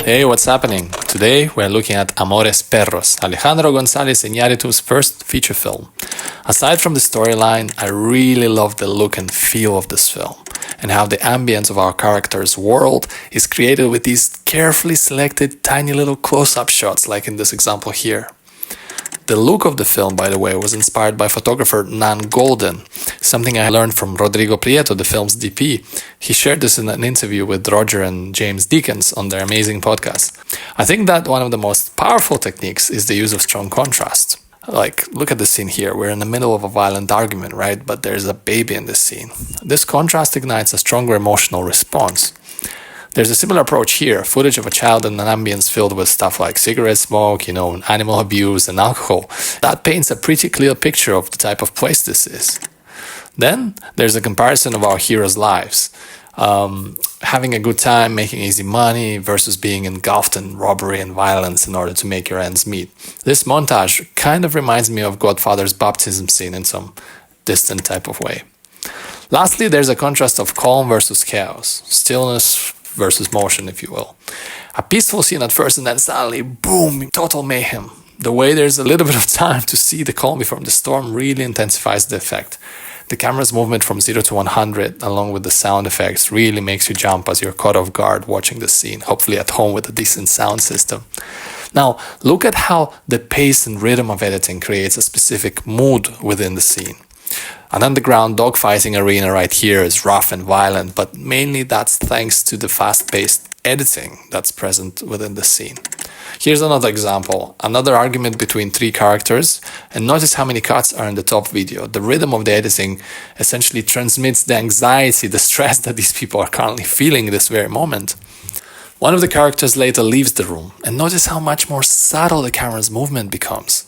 Hey, what's happening? Today we're looking at Amores Perros, Alejandro González Iñárritu's first feature film. Aside from the storyline, I really love the look and feel of this film, and how the ambience of our character's world is created with these carefully selected tiny little close-up shots like in this example here. The look of the film, by the way, was inspired by photographer Nan Goldin, something I learned from Rodrigo Prieto, the film's DP. He shared this in an interview with Roger and James Deakins on their amazing podcast. I think that one of the most powerful techniques is the use of strong contrast. Like, look at the scene here. We're in the middle of a violent argument, right? But there's a baby in this scene. This contrast ignites a stronger emotional response. There's a similar approach here, footage of a child in an ambience filled with stuff like cigarette smoke, animal abuse and alcohol. That paints a pretty clear picture of the type of place this is. Then there's a comparison of our heroes' lives. Having a good time, making easy money versus being engulfed in robbery and violence in order to make your ends meet. This montage kind of reminds me of Godfather's baptism scene in some distant type of way. Lastly, there's a contrast of calm versus chaos, stillness versus motion, if you will. A peaceful scene at first and then suddenly, boom, total mayhem. The way there's a little bit of time to see the calm before the storm really intensifies the effect. The camera's movement from 0 to 100, along with the sound effects, really makes you jump as you're caught off guard watching the scene, hopefully at home with a decent sound system. Now, look at how the pace and rhythm of editing creates a specific mood within the scene. An underground dogfighting arena right here is rough and violent, but mainly that's thanks to the fast-paced editing that's present within the scene. Here's another example, another argument between three characters, and notice how many cuts are in the top video. The rhythm of the editing essentially transmits the anxiety, the stress that these people are currently feeling in this very moment. One of the characters later leaves the room, and notice how much more subtle the camera's movement becomes.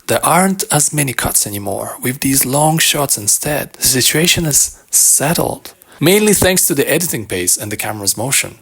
There aren't as many cuts anymore, with these long shots instead. The situation is settled, mainly thanks to the editing pace and the camera's motion.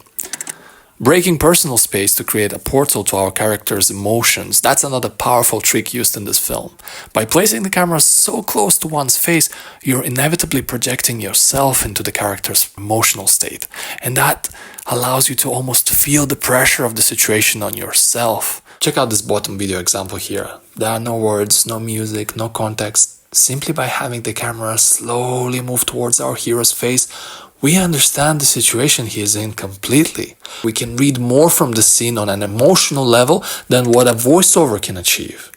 Breaking personal space to create a portal to our character's emotions, that's another powerful trick used in this film. By placing the camera so close to one's face, you're inevitably projecting yourself into the character's emotional state, and that allows you to almost feel the pressure of the situation on yourself. Check out this bottom video example here. There are no words, no music, no context. Simply by having the camera slowly move towards our hero's face, we understand the situation he is in completely. We can read more from the scene on an emotional level than what a voiceover can achieve.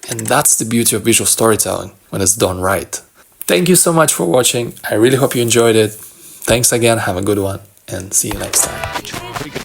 And that's the beauty of visual storytelling when it's done right. Thank you so much for watching. I really hope you enjoyed it. Thanks again, have a good one, and see you next time.